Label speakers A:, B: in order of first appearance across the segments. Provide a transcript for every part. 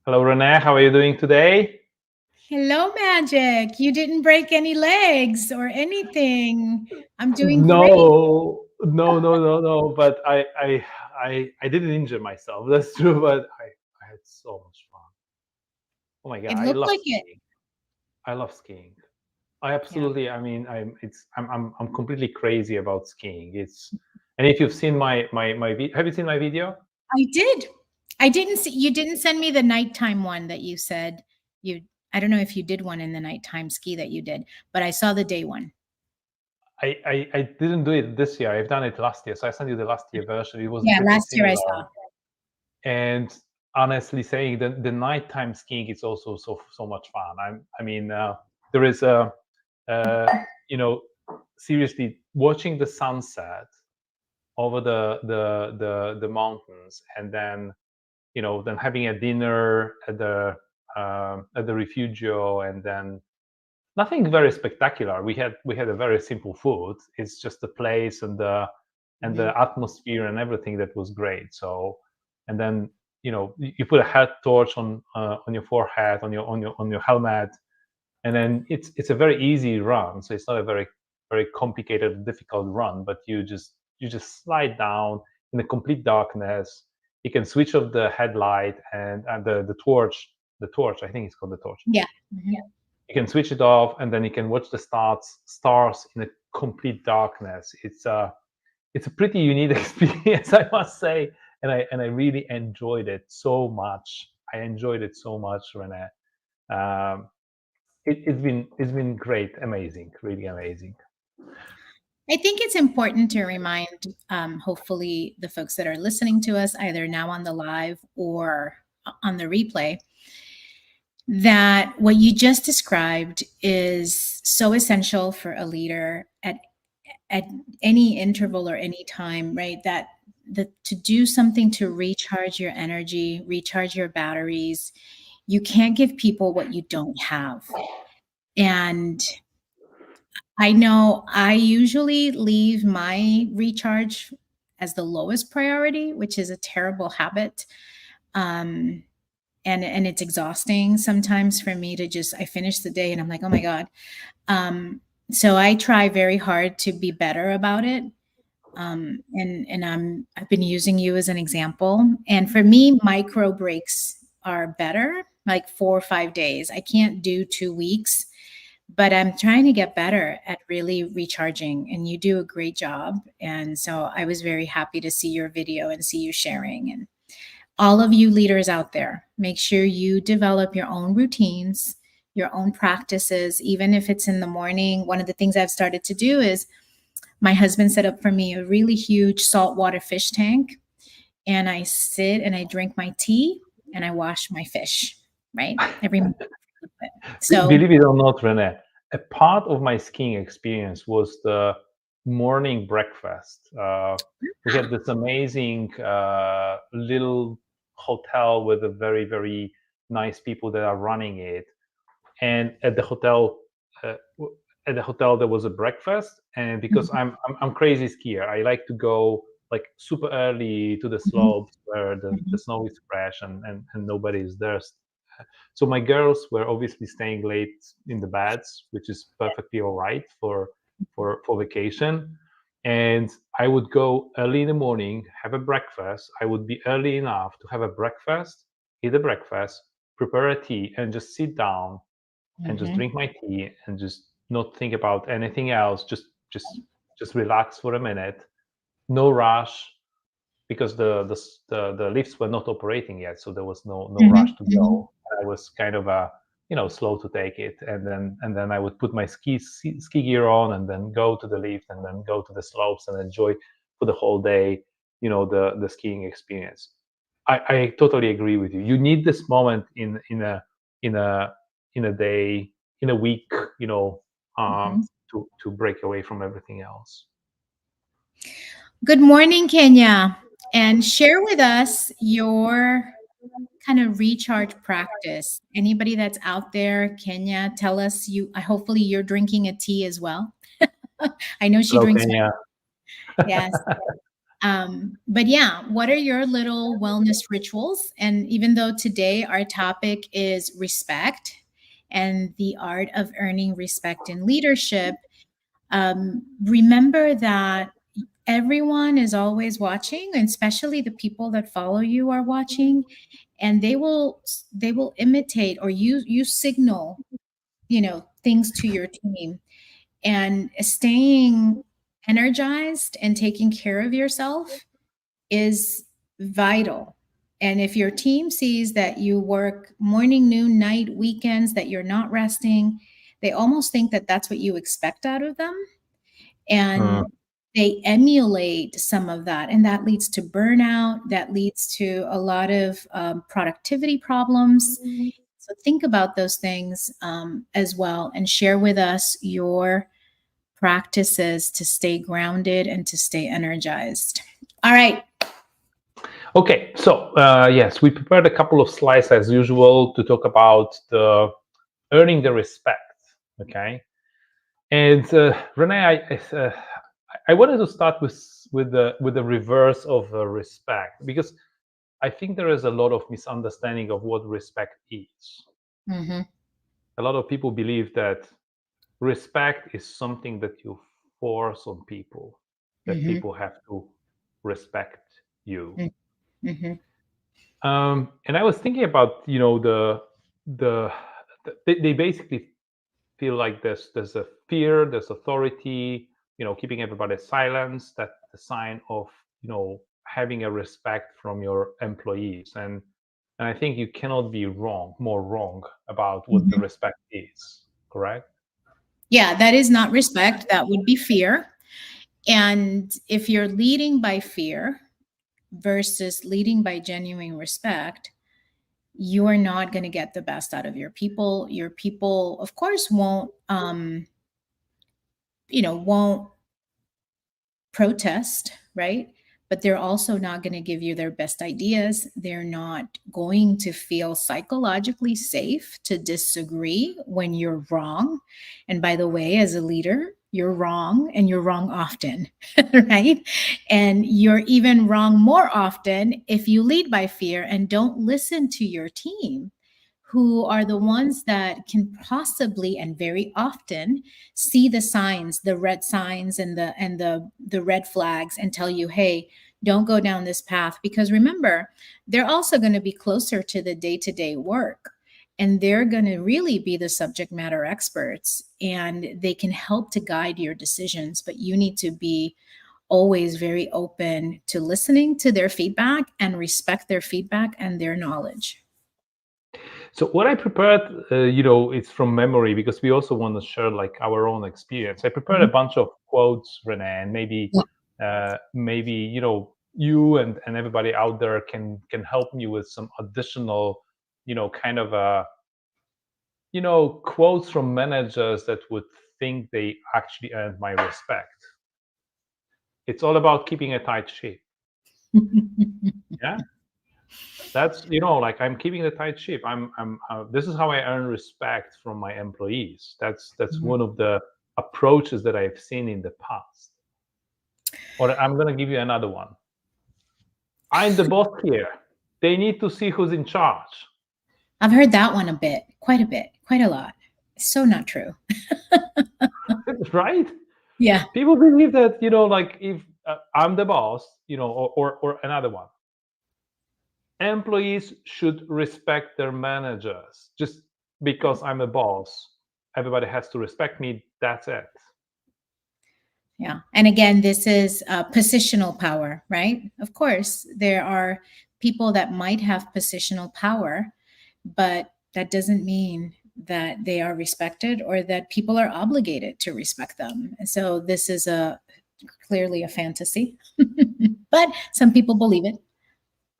A: Hello, Renee. How are you doing today?
B: Hello, Magic. You didn't break any legs or anything. I'm doing great.
A: No. But I didn't injure myself. That's true. But I had so much fun. Oh my God,
B: It
A: I
B: looked
A: love
B: like it.
A: skiing. I love skiing. I
B: Yeah,
A: absolutely. I mean, I'm completely crazy about skiing. And if you've seen have you seen my video?
B: I did. I didn't see, you didn't send me the nighttime one that you said you, I don't know if you did one in the nighttime ski that you did, but I saw the day one.
A: I didn't do it this year. I've done it last year. So I sent you the last year version. It was
B: Yeah,
A: pretty
B: last year I
A: similar.
B: saw.
A: And honestly saying, the nighttime skiing is also so much fun. There is a uh, you know seriously watching the sunset over the mountains, and then then having a dinner at the refugio, and then nothing very spectacular. We had a very simple food. It's just the place and the
B: Mhm.
A: atmosphere and everything that was great. So, and then you put a head torch on your forehead, on your helmet, and then it's a very easy run. So it's not a very complicated, difficult run, but you just slide down in the complete darkness. You can switch off the headlight and the torch. The torch, I think it's called the torch.
B: Yeah. Mhm.
A: You can switch it off, and then you can watch the stars in a complete darkness. It's a pretty unique experience, I must say, and I really enjoyed it so much. I enjoyed it so much, Renee. um, it's been great, amazing, really amazing.
B: I think it's important to remind, hopefully, the folks that are listening to us, either now on the live or on the replay, that what you just described is so essential for a leader at any interval or any time, right? That to do something to recharge your energy, recharge your batteries. You can't give people what you don't have. And I know I usually leave my recharge as the lowest priority, which is a terrible habit. Um, and it's exhausting sometimes for me to just, I finish the day and I'm like, oh my God. Um, so I try very hard to be better about it. And I've been using you as an example. And for me, micro breaks are better, like 4 or 5 days. I can't do 2 weeks, but I'm trying to get better at really recharging. And you do a great job. And so I was very happy to see your video and see you sharing. And all of you leaders out there, make sure you develop your own routines, your own practices, even if it's in the morning. One of the things I've started to do is my husband set up for me a really huge saltwater fish tank, and I sit and I drink my tea and I wash my fish, right? Every morning. So,
A: Believe it or not, Renee, a part of my skiing experience was the morning breakfast. We had this amazing little hotel with a very nice people that are running it, and uh, at the hotel there was a breakfast. And because
B: mhm,
A: I'm crazy skier, I like to go like super early to the
B: mhm,
A: slopes where the
B: mhm,
A: snow is fresh, and nobody is there. So my girls were obviously staying late in the beds, which is perfectly all right for vacation. And I would go early in the morning, have a breakfast. I would be early enough to have a breakfast, eat a breakfast, prepare a tea, and just sit down and just
B: mhm.
A: drink my tea and just not think about anything else. Just relax for a minute. No rush, because the lifts were not operating yet, so there was no rush
B: Mhm,
A: to
B: mhm.
A: go. I was kind of slow to take it, and then I would put my ski gear on, and then go to the lift, and then go to the slopes and enjoy for the whole day, the skiing experience. I totally agree with you. You need this moment in a in a day, in a week, you know,
B: Mhm.
A: to break away from everything else.
B: Good morning, Kenya. And share with us your kind of recharge practice. Anybody that's out there, Kenya, tell us you hopefully you're drinking a tea as well. I know she
A: Hello,
B: drinks one.
A: Kenya.
B: Yes. But yeah, what are your little wellness rituals? And even though today our topic is respect and the art of earning respect in leadership, remember that everyone is always watching, and especially the people that follow you are watching, and they will imitate, or you signal, things to your team. And staying energized and taking care of yourself is vital. And if your team sees that you work morning, noon, night, weekends, that you're not resting, they almost think that that's what you expect out of them.
A: Mm.
B: And they emulate some of that. And that leads to burnout, that leads to a lot of productivity problems. So think about those things as well, and share with us your practices to stay grounded and to stay energized. All right.
A: Okay, so yes, we prepared a couple of slides as usual to talk about the earning the respect. Okay, and Renee, I wanted to start with the reverse of respect, because I think there is a lot of misunderstanding of what respect is.
B: Mm-hmm.
A: A lot of people believe that respect is something that you force on people, that
B: Mm-hmm.
A: people have to respect you.
B: Mm-hmm.
A: And I was thinking about, the they basically feel like there's a fear, there's authority, keeping everybody silent. That's the sign of, having a respect from your employees. And I think you cannot be more wrong about what the
B: Mm-hmm.
A: respect is. Correct?
B: Yeah, that is not respect. That would be fear. And if you're leading by fear versus leading by genuine respect, you are not going to get the best out of your people. Your people, of course, won't protest, right? But they're also not going to give you their best ideas. They're not going to feel psychologically safe to disagree when you're wrong. And by the way, as a leader, you're wrong, and you're wrong often, right? And you're even wrong more often if you lead by fear and don't listen to your team, who are the ones that can possibly and very often see the signs, the red signs and the red flags, and tell you, hey, don't go down this path. Because remember, they're also going to be closer to the day-to-day work, and they're going to really be the subject matter experts, and they can help to guide your decisions. But you need to be always very open to listening to their feedback and respect their feedback and their knowledge.
A: So what I prepared, it's from memory, because we also want to share like our own experience. I prepared a
B: Mhm.
A: bunch of quotes, Renee, and maybe you and everybody out there can help me with some additional, kind of quotes from managers that would think they actually earned my respect. It's all about keeping a tight ship. Yeah, that's, like, I'm keeping the tight ship. I'm This is how I earn respect from my employees. That's one of the approaches that I've seen in the past. Or I'm going to give you another one. I'm the boss here. They need to see who's in charge.
B: I've heard that one a bit, quite a lot. So not true.
A: Right?
B: Yeah.
A: People believe that, like, if I'm the boss, or another one, employees should respect their managers. Just because I'm a boss, everybody has to respect me. That's it.
B: Yeah. And again, this is positional power, right? Of course, there are people that might have positional power, but that doesn't mean that they are respected or that people are obligated to respect them. And so this is clearly a fantasy, but some people believe it.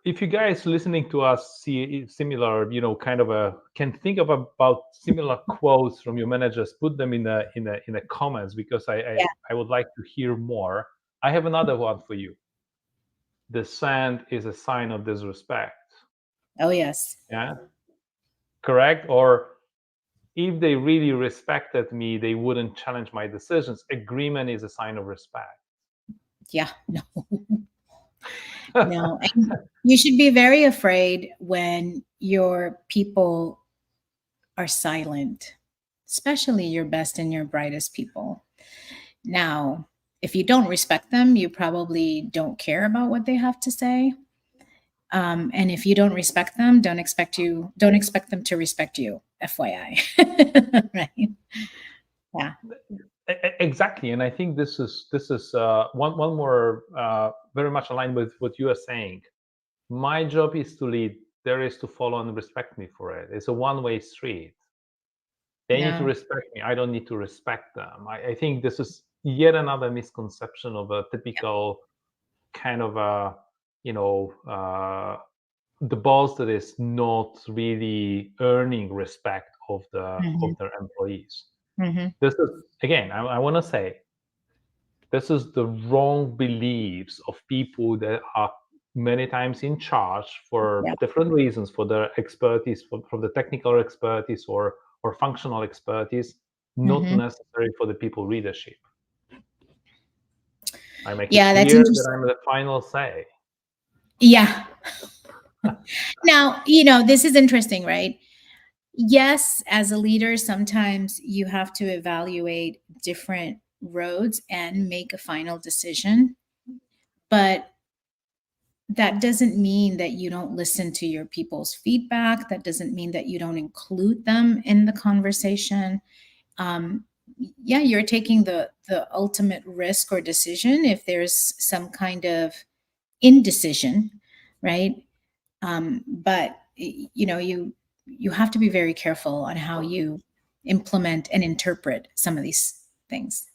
A: If you guys listening to us see similar, kind of can think of about similar quotes from your managers, put them in the comments, because
B: Yeah.
A: I would like to hear more. I have another one for you. The sand is a sign of disrespect.
B: Oh, yes.
A: Yeah, correct. Or if they really respected me, they wouldn't challenge my decisions. Agreement is a sign of respect.
B: Yeah. No. No, and you should be very afraid when your people are silent, especially your best and your brightest people. Now, if you don't respect them, you probably don't care about what they have to say. And if you don't respect them, don't expect them to respect you. FYI, right? Yeah.
A: Exactly, and I think this is one more very much aligned with what you are saying. My job is to lead. There is to follow and respect me for it. It's a one-way street. They need to
B: Yeah.
A: respect me. I don't need to respect them. I think this is yet another misconception of a typical kind of a, you know, the boss that is not really earning respect of
B: Hmm.
A: their employees.
B: Hmm.
A: This is, again, I want to say, this is the wrong beliefs of people that are many times in charge for
B: Yeah.
A: different reasons, for their expertise, from the technical expertise or functional expertise, not
B: Hmm.
A: necessary for the people leadership. I make it
B: Yeah, that's
A: clear that
B: interesting.
A: I'm the final say.
B: Yeah. Now, this is interesting, right? Yes, as a leader, sometimes you have to evaluate different roads and make a final decision. But that doesn't mean that you don't listen to your people's feedback. That doesn't mean that you don't include them in the conversation. Um, yeah, you're taking the ultimate risk or decision if there's some kind of indecision, right? But you have to be very careful on how you implement and interpret some of these things.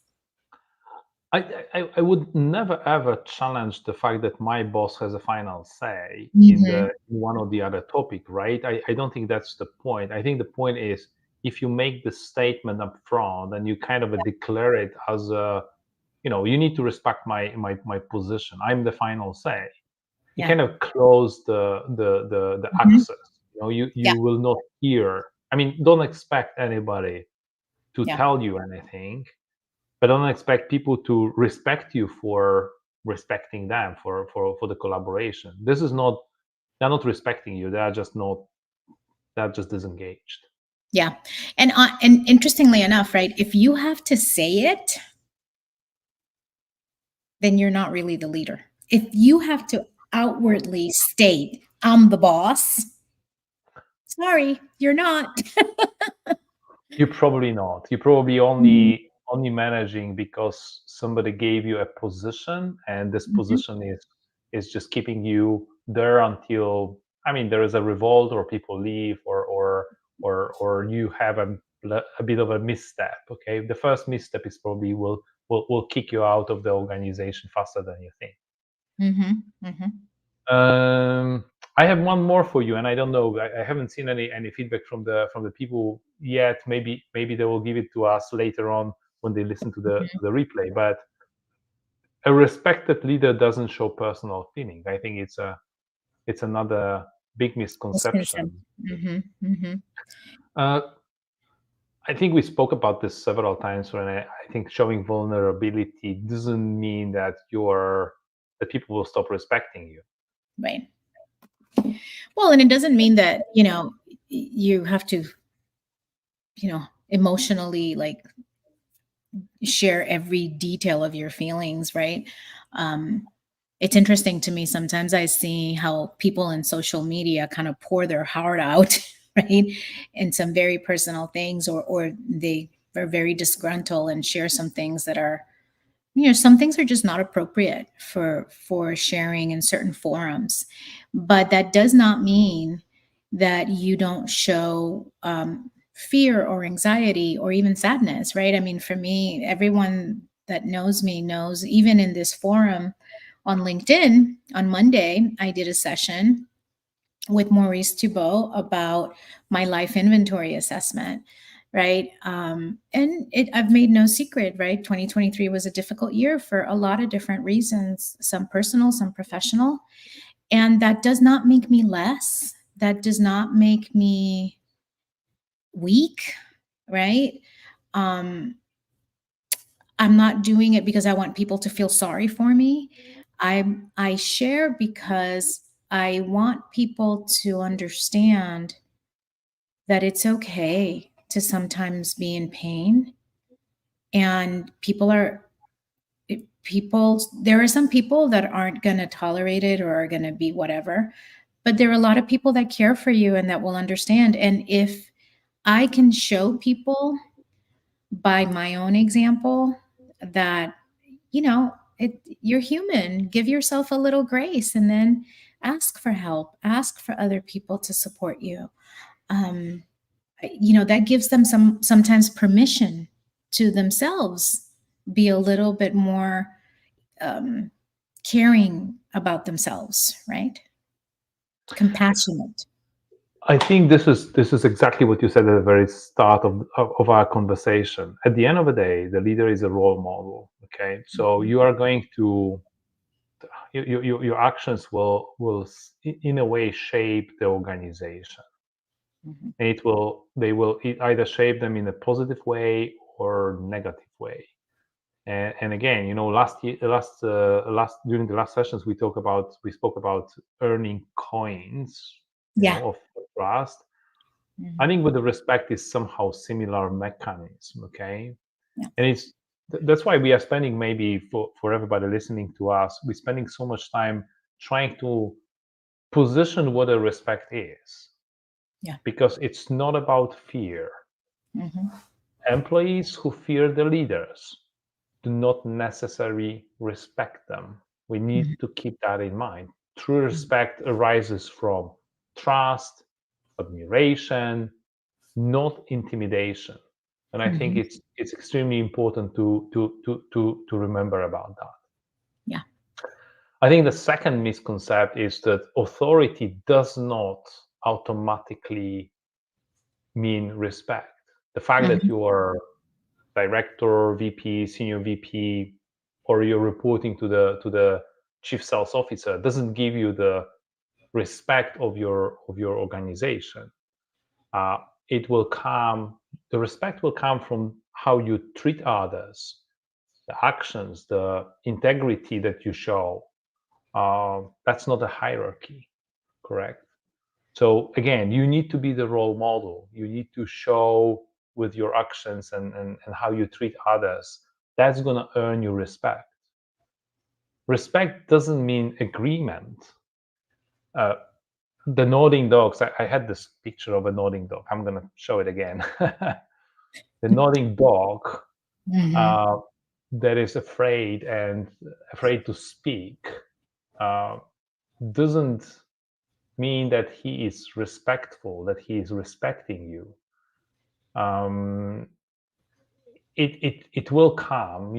A: I would never ever challenge the fact that my boss has a final say in the
B: Hmm.
A: in one or the other topic, right? I don't think that's the point. I think the point is, if you make the statement up front and you kind of declare it as a, you need to respect my position. I'm the final say. You
B: Yeah.
A: kind of close the
B: Hmm.
A: access. You
B: Yeah.
A: you will not hear. I mean, don't expect anybody to
B: Yeah.
A: tell you anything, but don't expect people to respect you for respecting them, for the collaboration. This is not, they're not respecting you, they're just disengaged.
B: Yeah. And interestingly enough, right? If you have to say it, then you're not really the leader. If you have to outwardly state, I'm the boss, sorry, you're not.
A: You're probably not. You're probably
B: Mhm.
A: only managing because somebody gave you a position, and this
B: Mhm.
A: position is just keeping you there until, I mean, there is a revolt or people leave, or you have a bit of a misstep. Okay, the first misstep is probably will kick you out of the organization faster than you think.
B: Mhm. Mhm.
A: Um, I have one more for you, and I don't know. I haven't seen any feedback from the people yet. Maybe they will give it to us later on when they listen to
B: Mhm.
A: the replay. But a respected leader doesn't show personal feeling. I think it's another big
B: Misconception.
A: misconception.
B: Mhm. Mhm.
A: Uh, I think we spoke about this several times. When I think showing vulnerability doesn't mean that people will stop respecting you.
B: Right. Well, and it doesn't mean that, you have to, emotionally like share every detail of your feelings, right? Um, it's interesting to me sometimes I see how people in social media kind of pour their heart out, right? In some very personal things, or they are very disgruntled and share some things that are, some things are just not appropriate for sharing in certain forums. But that does not mean that you don't show fear or anxiety or even sadness, right? I mean, for me, everyone that knows me knows, even in this forum on LinkedIn, on Monday I did a session with Maurice Thibault about my life inventory assessment, right? And I've made no secret, right? 2023 was a difficult year for a lot of different reasons, some personal, some professional. And that does not make me less. That does not make me weak, right? Um, I'm not doing it because I want people to feel sorry for me. I share because I want people to understand that it's okay to sometimes be in pain, and there are some people that aren't going to tolerate it or are going to be whatever, but there are a lot of people that care for you and that will understand. And if I can show people by my own example that, you're human, give yourself a little grace, and then ask for help, ask for other people to support you. um, that gives them sometimes permission to themselves be a little bit more um, caring about themselves, right? Compassionate.
A: I think this is exactly what you said at the very start of our conversation. At the end of the day, the leader is a role model. Okay, so you are going to your actions will in a way shape the organization.
B: Mhm.
A: They will either shape them in a positive way or negative way. And again, last year, during the last sessions, we spoke about earning coins,
B: Yeah.
A: of trust. I
B: Mhm.
A: think with the respect is somehow similar mechanism. Okay,
B: Yeah.
A: and that's why we are spending, maybe for everybody listening to us, we're spending so much time trying to position what a respect is,
B: Yeah.
A: because it's not about fear.
B: Mhm.
A: Employees who fear the leaders do not necessarily respect them. We
B: Mhm.
A: need to keep that in mind. True
B: Mhm.
A: respect arises from trust, admiration, not intimidation. And I think
B: Mhm.
A: it's extremely important to remember about that.
B: Yeah.
A: I think the second misconception is that authority does not automatically mean respect. The fact that
B: Mhm.
A: you are director, VP, senior VP, or you're reporting to the chief sales officer doesn't give you the respect of your organization. Uh, it will come. The respect will come from how you treat others, the actions, the integrity that you show. That's not a hierarchy, correct? So again, you need to be the role model. You need to show with your actions and how you treat others. That's going to earn you respect. Respect doesn't mean agreement. Uh, the nodding dogs, I had this picture of a nodding dog. I'm going to show it again. The nodding dog
B: Mhm.
A: uh, that is afraid to speak uh, doesn't mean that he is respectful, that he is respecting you. um, it will come,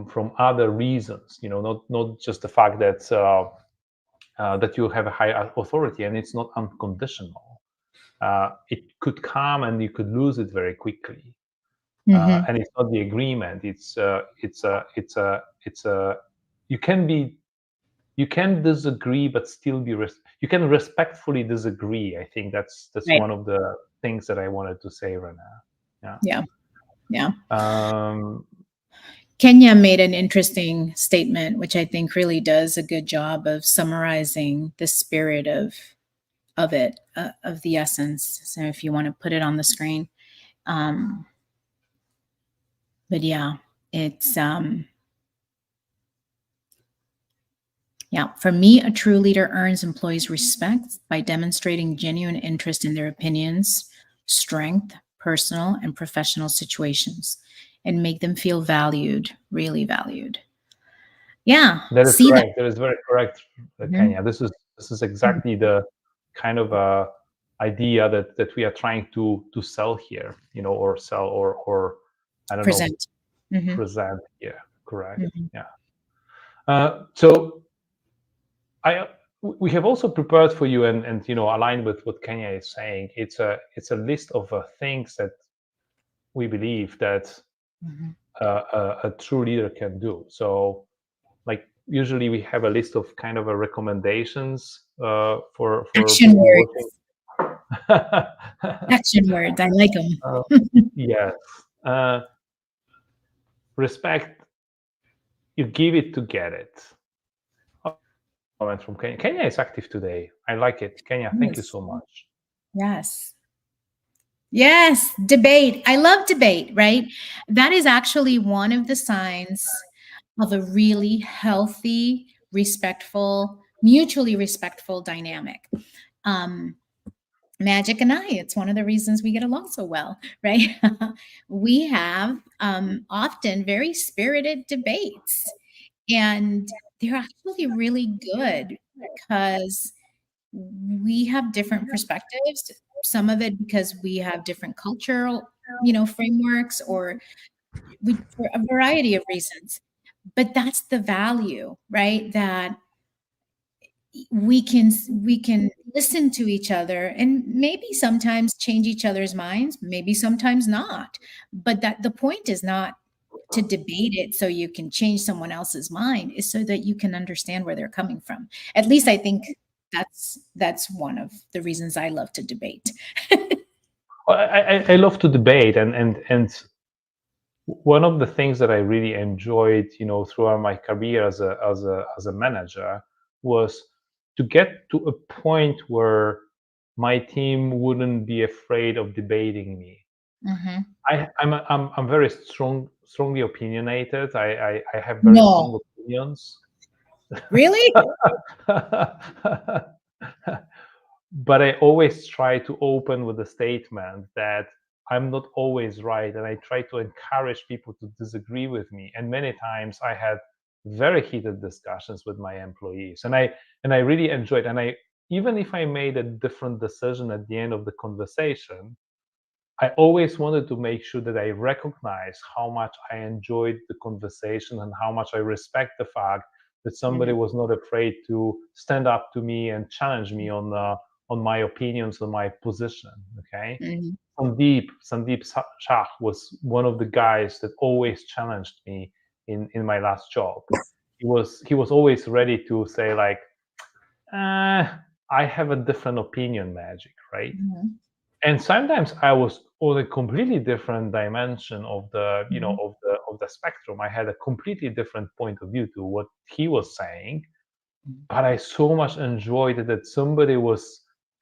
A: from other reasons, not just the fact that you have a high authority, and it's not unconditional. It could come and you could lose it very quickly.
B: Mhm.
A: And it's not the agreement. It's you can be you can disagree but still you can respectfully disagree. I think that's
B: Right.
A: one of the things that I wanted to say, Renee. Yeah.
B: Yeah. Yeah.
A: um
B: Kenya made an interesting statement, which I think really does a good job of summarizing the spirit of the essence. So if you want to put it on the screen, um, but yeah, it's yeah. For me, a true leader earns employees' respect by demonstrating genuine interest in their opinions, strength, personal and professional situations, and make them feel valued, really valued. Yeah,
A: that is
B: see that.
A: correct. That is very correct,
B: Mhm.
A: Kenya. This is exactly the kind of idea that we are trying to sell here, or sell, or I don't know,
B: Present. Mhm.
A: present here. Correct.
B: Mhm.
A: Yeah. So I we have also prepared for you, and aligned with what Kenya is saying. It's a list of things that we believe that
B: Mhm.
A: a true leader can do. So, like, usually we have a list of kind of recommendations for
B: Action
A: people watching.
B: words. Action words. I like
A: uh,
B: them.
A: yes. Respect, you give it to get it. comment from Kenya. Kenya is active today. I like it. Kenya, thank you
B: Yes.
A: so much.
B: Yes. Yes, debate. I love debate, right? That is actually one of the signs of a really healthy, respectful, mutually respectful dynamic. Um, Magic and I, it's one of the reasons we get along so well, right? We have often very spirited debates, and they're actually really good because we have different perspectives. Some of it because we have different cultural, frameworks, or for a variety of reasons. But that's the value, right? That we can listen to each other and maybe sometimes change each other's minds, maybe sometimes not. But that the point is not to debate it so you can change someone else's mind, is so that you can understand where they're coming from. At least I think that's one of the reasons I love to debate.
A: I love to debate, and one of the things that I really enjoyed, throughout my career as a manager, was to get to a point where my team wouldn't be afraid of debating me.
B: Mhm.
A: I'm very strongly opinionated. I have very
B: No.
A: strong opinions.
B: Really?
A: But I always try to open with a statement that I'm not always right, and I try to encourage people to disagree with me. And many times I had very heated discussions with my employees, and I really enjoyed. And I even if I made a different decision at the end of the conversation, I always wanted to make sure that I recognize how much I enjoyed the conversation and how much I respect the fact that somebody
B: Mhm.
A: was not afraid to stand up to me and challenge me on my opinions, on my position. Okay,
B: Mhm.
A: Sandeep Shah was one of the guys that always challenged me in my last job. He was always ready to say like, I have a different opinion, Magic, right?
B: Mhm.
A: And sometimes I was on a completely different dimension of the you know
B: Mhm.
A: of the spectrum. I had a completely different point of view to what he was saying, but I so much enjoyed it that somebody was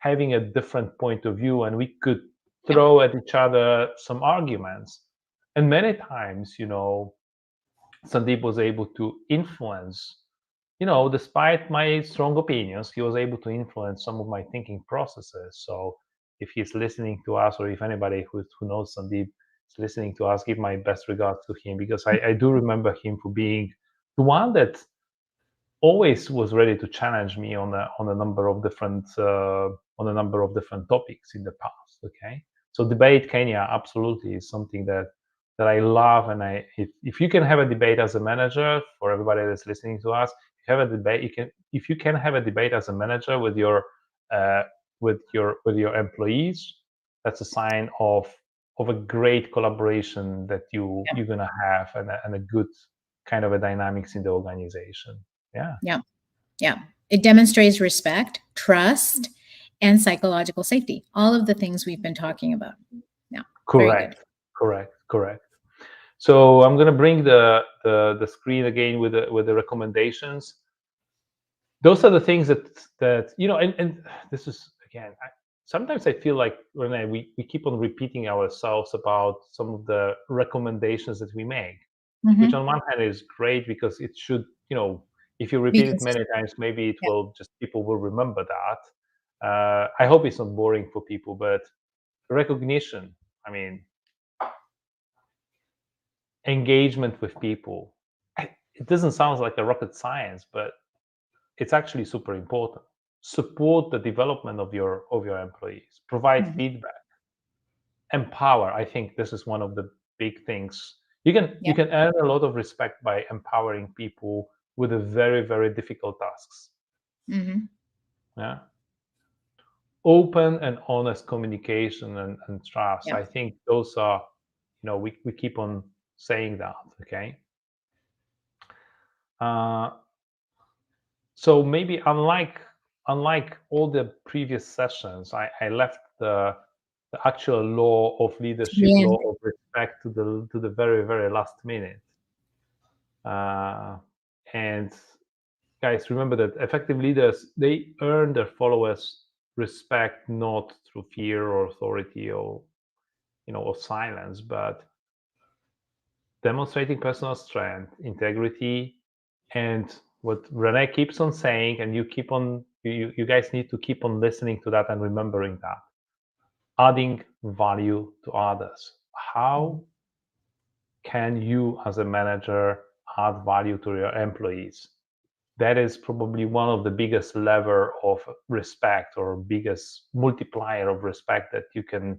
A: having a different point of view, and we could
B: Yep.
A: throw at each other some arguments. And many times, Sandeep was able to influence, despite my strong opinions, he was able to influence some of my thinking processes. So if he's listening to us, or if anybody who knows Sandeep is listening to us, give my best regards to him, because I do remember him for being the one that always was ready to challenge me on a number of different topics in the past. Okay, so debate Kenya absolutely is something that I love, and if you can have a debate as a manager, for everybody that's listening to us, if you have a debate, if you can have a debate as a manager with uh, your employees, that's a sign of a great collaboration that
B: Yep.
A: you're gonna have, and a good kind of a dynamics in the organization. Yeah,
B: Yep. Yeah. It demonstrates respect, trust, and psychological safety. All of the things we've been talking about. Yeah. Very good.
A: correct, correct. So I'm gonna bring the screen again with the recommendations. Those are the things and this is again. Sometimes I feel like Renee, we keep on repeating ourselves about some of the recommendations that we make, which
B: Mhm.
A: on one hand is great because it should, if you
B: Be
A: repeat it many
B: consistent.
A: times, maybe it
B: Yeah.
A: will just people will remember that. I hope it's not boring for people, but recognition. I mean, engagement with people. It doesn't sound like a rocket science, but it's actually super important. Support the development of your employees. Provide
B: Mhm.
A: feedback. Empower. I think this is one of the big things. You can
B: Yeah.
A: you can earn a lot of respect by empowering people with a very very difficult tasks.
B: Mhm.
A: Yeah. Open and honest communication and trust.
B: Yeah.
A: I think those are, we keep on saying that. Okay. Uh, so maybe unlike all the previous sessions, I left the actual law of leadership,
B: Yeah.
A: law of respect to the very very last minute, uh, and guys, remember that effective leaders, they earn their followers respect not through fear or authority or or silence, but demonstrating personal strength, integrity, and what Renee keeps on saying, and you keep on you guys need to keep on listening to that and remembering that. Adding value to others. How can you as a manager add value to your employees? That is probably one of the biggest lever of respect or biggest multiplier of respect that you can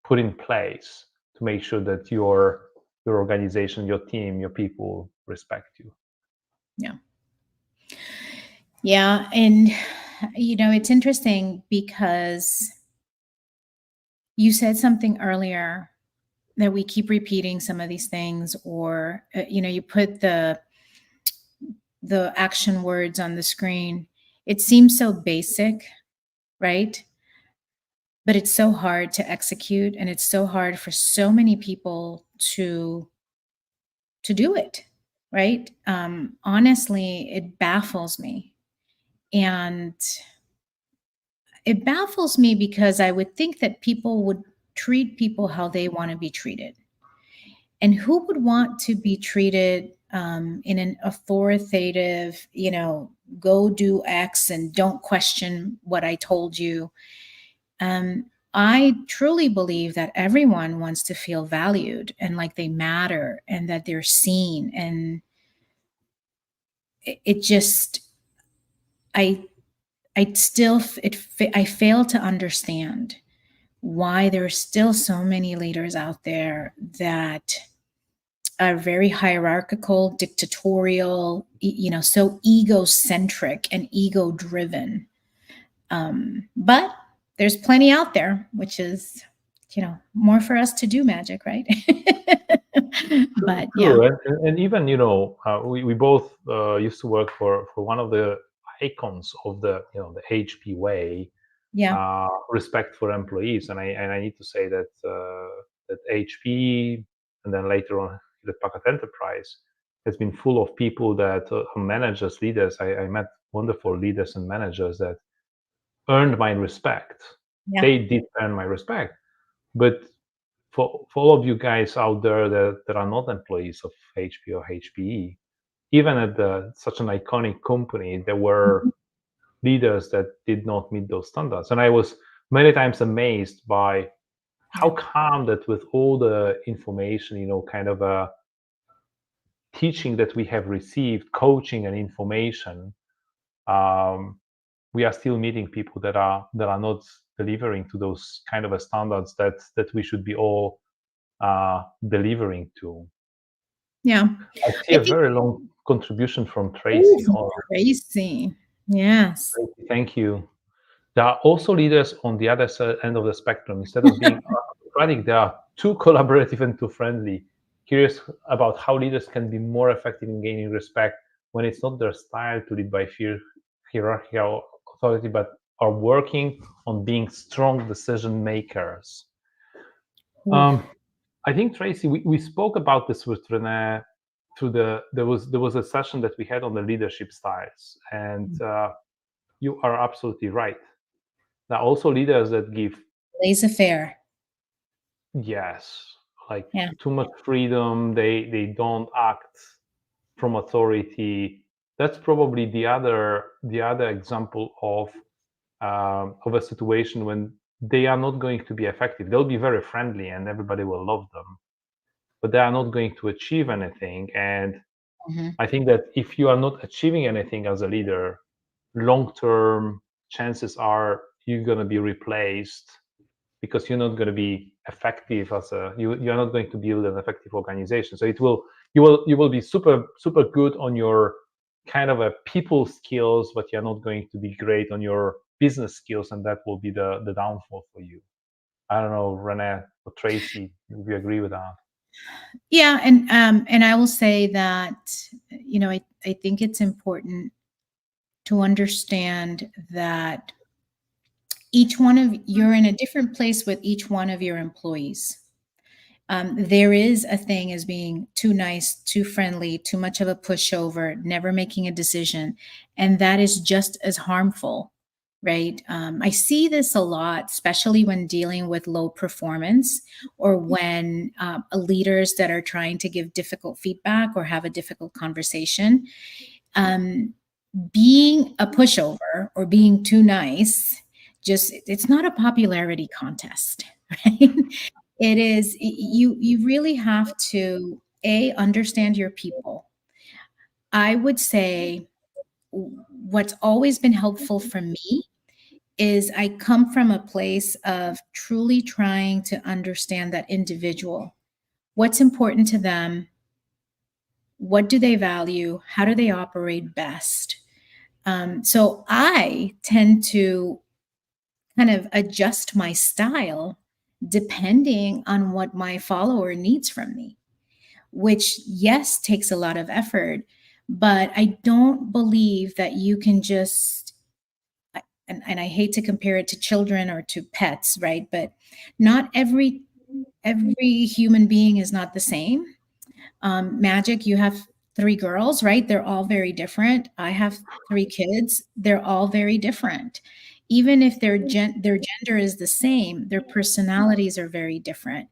A: put in place to make sure that your organization, your team, your people respect you.
B: Yeah. Yeah. And, it's interesting because you said something earlier that we keep repeating some of these things, or, you put the action words on the screen. It seems so basic, right? But it's so hard to execute, and it's so hard for so many people to do it, right? Honestly, it baffles me. And it baffles me because I would think that people would treat people how they want to be treated. And who would want to be treated in an authoritative, go do X and don't question what I told you? I truly believe that everyone wants to feel valued and like they matter and that they're seen. And it just, I, I fail to understand why there are still so many leaders out there that are very hierarchical, dictatorial, so egocentric and ego driven. But there's plenty out there, which is, more for us to do magic, right? But yeah,
A: True, and even we both used to work for one of the icons of the the HP way,
B: yeah,
A: respect for employees, and I need to say that that HP and then later on the Packet Enterprise has been full of people that managers, leaders. I met wonderful leaders and managers that earned my respect.
B: yeah,
A: They did earn my respect, but for all of you guys out there that are not employees of HP or HPE, even at such an iconic company, there were leaders that did not meet those standards. And I was many times amazed by how
B: yeah,
A: calm that with all the information, kind of a teaching that we have received, coaching and information, um, we are still meeting people that are not delivering to those kind of a standards that we should be all delivering to.
B: yeah.
A: I see
B: I
A: a
B: think,
A: very long contribution from Tracy.
B: ooh,
A: Oh,
B: crazy. Yes.
A: Tracy, thank you. There are also leaders on the other end of the spectrum. Instead of being autocratic, they are too collaborative and too friendly. Curious about how leaders can be more effective in gaining respect when it's not their style to lead by fear, hierarchical authority, but are working on being strong decision makers.
B: Ooh,
A: Um, I think Tracy, we spoke about this with Renee through there was a session that we had on the leadership styles, and you are absolutely right. There are also leaders that give
B: laissez-faire.
A: yes, like
B: Yeah.
A: too much freedom. They don't act from authority. That's probably the other example of a situation when they are not going to be effective. They'll be very friendly and everybody will love them, but they are not going to achieve anything. And
B: Mhm.
A: I think that if you are not achieving anything as a leader, long term chances are you're going to be replaced because you're not going to be effective as you're not going to build an effective organization. So you will be super good on your kind of a people skills, but you're not going to be great on your business skills, and that will be the downfall for you. I don't know, Renee or Tracy, if you agree with that.
B: Yeah, and I will say that, I think it's important to understand that you're in a different place with each one of your employees. There is a thing as being too nice, too friendly, too much of a pushover, never making a decision. And that is just as harmful, right? I see this a lot, especially when dealing with low performance or when leaders that are trying to give difficult feedback or have a difficult conversation. Um, Being a pushover or being too nice, just it's not a popularity contest, right? It is you really have to understand your people. I would say what's always been helpful for me is I come from a place of truly trying to understand that individual. What's important to them? What do they value? How do they operate best? So I tend to kind of adjust my style depending on what my follower needs from me, which, yes, takes a lot of effort. But I don't believe that you can just, and I hate to compare it to children or to pets, right? But not every human being is not the same. Magic, you have three girls, right? They're all very different. I have three kids. They're all very different. Even if their gender is the same, their personalities are very different.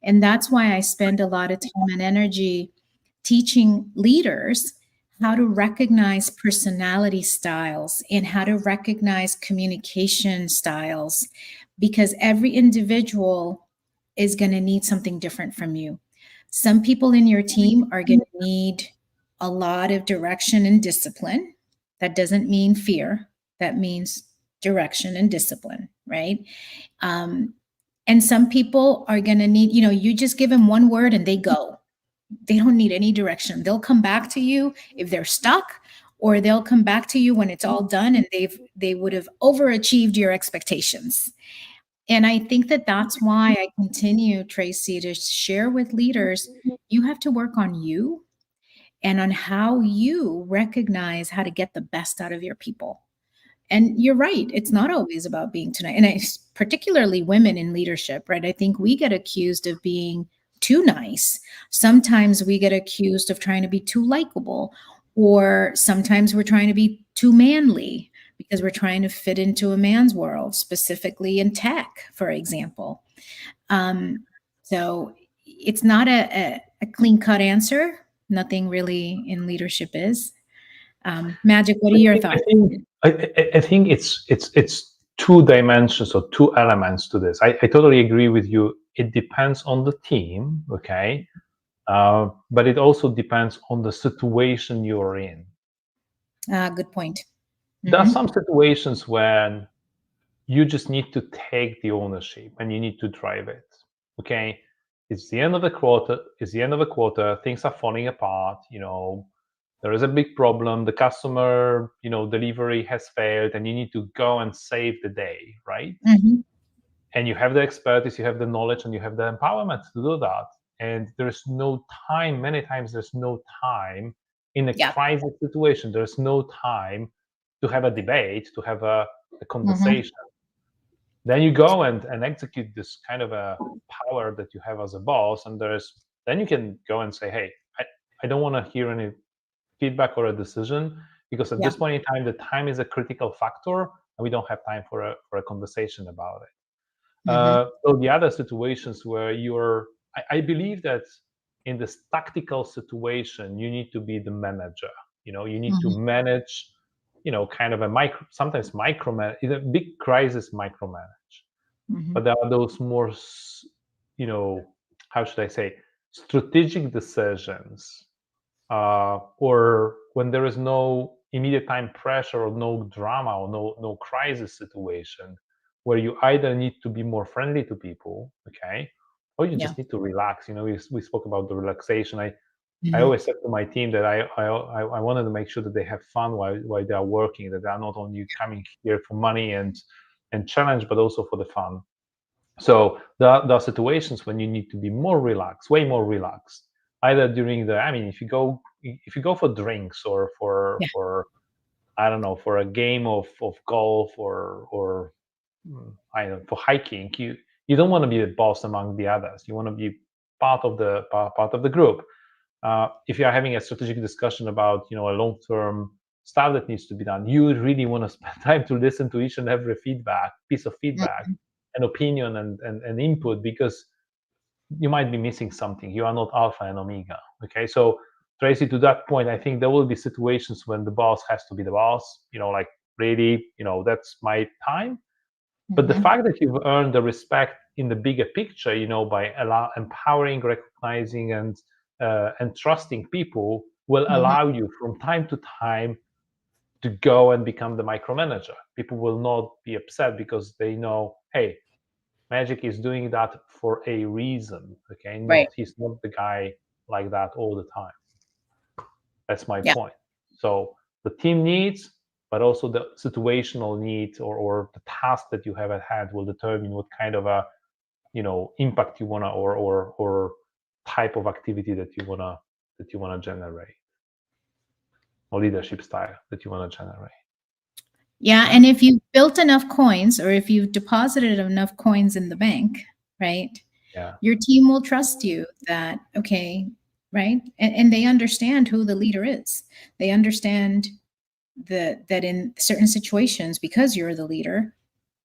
B: And that's why I spend a lot of time and energy teaching leaders how to recognize personality styles and how to recognize communication styles, because every individual is going to need something different from you. Some people in your team are going to need a lot of direction and discipline. That doesn't mean fear, that means direction and discipline, right? Um, and some people are going to need, you just give them one word and they go. They don't need any direction. They'll come back to you if they're stuck, or they'll come back to you when it's all done and they would have overachieved your expectations. And I think that that's why I continue, Tracy, to share with leaders, you have to work on you and on how you recognize how to get the best out of your people. And you're right, it's not always about being too nice. And particularly women in leadership, right? I think we get accused of being too nice. Sometimes we get accused of trying to be too likable, or sometimes we're trying to be too manly because we're trying to fit into a man's world, specifically in tech, for example. So it's not a clean cut answer. Nothing really in leadership is. Magic, what are your
A: I
B: thoughts?
A: think I think it's two dimensions or two elements to this. I totally agree with you. It depends on the team, okay, but it also depends on the situation you're in.
B: Good point.
A: There are
B: Mm-hmm.
A: some situations when you just need to take the ownership and you need to drive it. Okay, it's the end of the quarter. It's the end of the quarter. Things are falling apart. There is a big problem. The customer, delivery has failed, and you need to go and save the day, right?
B: Mm-hmm.
A: And you have the expertise, you have the knowledge, and you have the empowerment to do that. And there's no time. Many times, there's no time in a
B: Yeah.
A: crisis situation. There's no time to have a debate, to have a
B: Mm-hmm.
A: conversation. Then you go and execute this kind of a power that you have as a boss, and then you can go and say, hey, I don't want to hear any feedback or a decision, because at
B: Yeah.
A: this point in time the time is a critical factor and we don't have time for a conversation about it.
B: Mm-hmm.
A: So the other situations where I believe that in this tactical situation you need to be the manager. You need to
B: Mm-hmm.
A: manage, kind of sometimes micromanage in a big crisis, micromanage.
B: Mm-hmm.
A: But there are those more, how should I say, strategic decisions, or when there is no immediate time pressure or no drama or no crisis situation, where you either need to be more friendly to people, okay, or you
B: Yeah.
A: just need to relax. We spoke about the relaxation. I
B: Mm-hmm.
A: always said to my team that I wanted to make sure that they have fun while they are working, that they are not only coming here for money and challenge, but also for the fun. So there are situations when you need to be more relaxed, way more relaxed, either during if you go for drinks, or
B: Yeah.
A: for I don't know, for a game of golf, or I don't know, for hiking. You don't want to be the boss among the others. You want to be part of the group. If you are having a strategic discussion about a long-term stuff that needs to be done, you really want to spend time to listen to each and every piece of feedback
B: Mhm.
A: and opinion and input, because you might be missing something. You are not alpha and omega. Okay, so Tracy, to that point, I think there will be situations when the boss has to be the boss. Like, really, that's my time. But the
B: Mhm.
A: fact that you've earned the respect in the bigger picture, by empowering, recognizing, and trusting people, will
B: Mhm.
A: allow you from time to time to go and become the micromanager. People will not be upset because they know, hey, Magic is doing that for a reason. Okay,
B: Right.
A: he's not the guy like that all the time. That's my
B: Yeah.
A: point. So the team needs, but also the situational needs, or the task that you have at hand, will determine what kind of a impact you wanna, or type of activity that you wanna generate, or leadership style that you wanna generate.
B: Yeah.
A: Okay.
B: And if you've built enough coins, or if you've deposited enough coins in the bank, right,
A: Yeah.
B: your team will trust you that, okay, right? And they understand who the leader is. They understand that in certain situations, because you're the leader,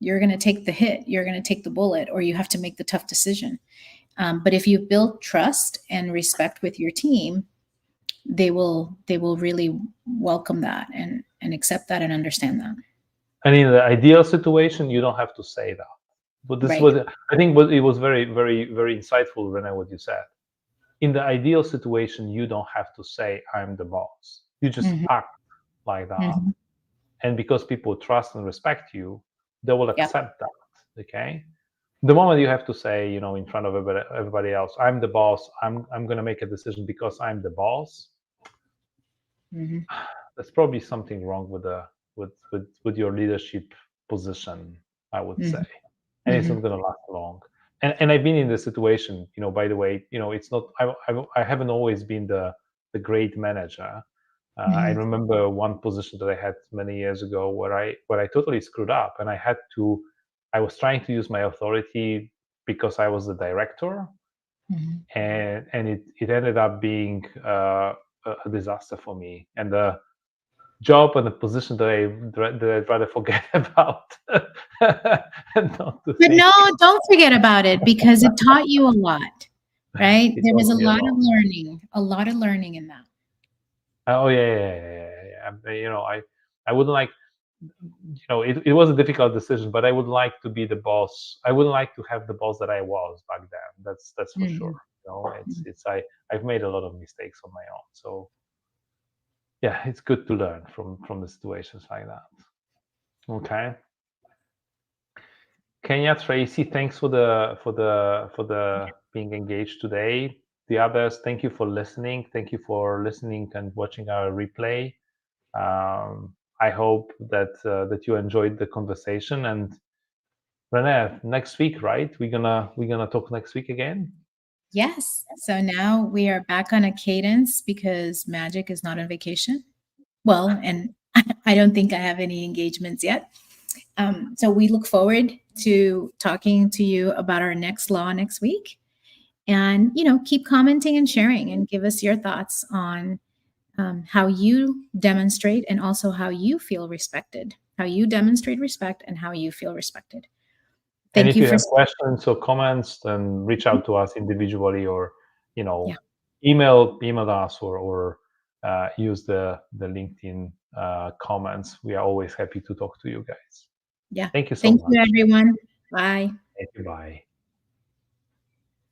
B: you're going to take the hit, you're going to take the bullet, or you have to make the tough decision. But if you build trust and respect with your team, they will really welcome that and accept that and understand that.
A: And in the ideal situation, you don't have to say that. But this
B: Right.
A: was, I think, what it was very, very, very insightful, Renee, what you said. In the ideal situation, you don't have to say, I'm the boss. You just
B: Hmm.
A: act like that.
B: Hmm.
A: And because people trust and respect you, they will
B: Yep.
A: accept that. Okay. The moment you have to say, in front of everybody else, I'm the boss, I'm going to make a decision because I'm the boss,
B: Hmm.
A: there's probably something wrong with your leadership position, I would say.
B: Hmm.
A: And it's
B: Hmm.
A: not going to last long. And I've been in this situation, by the way. It's not, I haven't always been the great manager. I
B: Hmm.
A: remember one position that I had many years ago where I totally screwed up, and I was trying to use my authority because I was the director,
B: Hmm.
A: and it ended up being a disaster for me, and the job and the position that I'd rather forget about and not to
B: But
A: think.
B: no, don't forget about it, because it taught you a lot, right?
A: It
B: There was
A: taught
B: a
A: me a
B: lot of
A: lot.
B: learning, a lot of learning in that.
A: Oh, yeah, yeah, yeah, yeah, yeah, yeah. I wouldn't like, it was a difficult decision, but I would like to be the boss. I wouldn't like to have the boss that I was back then. That's for sure.
B: Mhm.
A: I've made a lot of mistakes on my own. So yeah, it's good to learn from the situations like that. Okay. Kenya, Tracy, thanks for the being engaged today. The others, thank you for listening. Thank you for listening and watching our replay. I hope that you enjoyed the conversation. And Renee, next week, right? We're gonna talk next week again.
B: Yes. So now we are back on a cadence because Magic is not on vacation. Well, and I don't think I have any engagements yet. So we look forward to talking to you about our next law next week. And, keep commenting and sharing and give us your thoughts on how you demonstrate and also how you feel respected, how you demonstrate respect and how you feel respected.
A: And
B: Thank
A: if
B: you
A: you
B: for.
A: have questions or comments, then reach out to us individually, or you
B: Yeah.
A: know, email us, or use the LinkedIn comments. We are always happy to talk to you guys.
B: Yeah.
A: Thank you so
B: Thank you,
A: much.
B: everyone. Bye.
A: Thank you. Bye.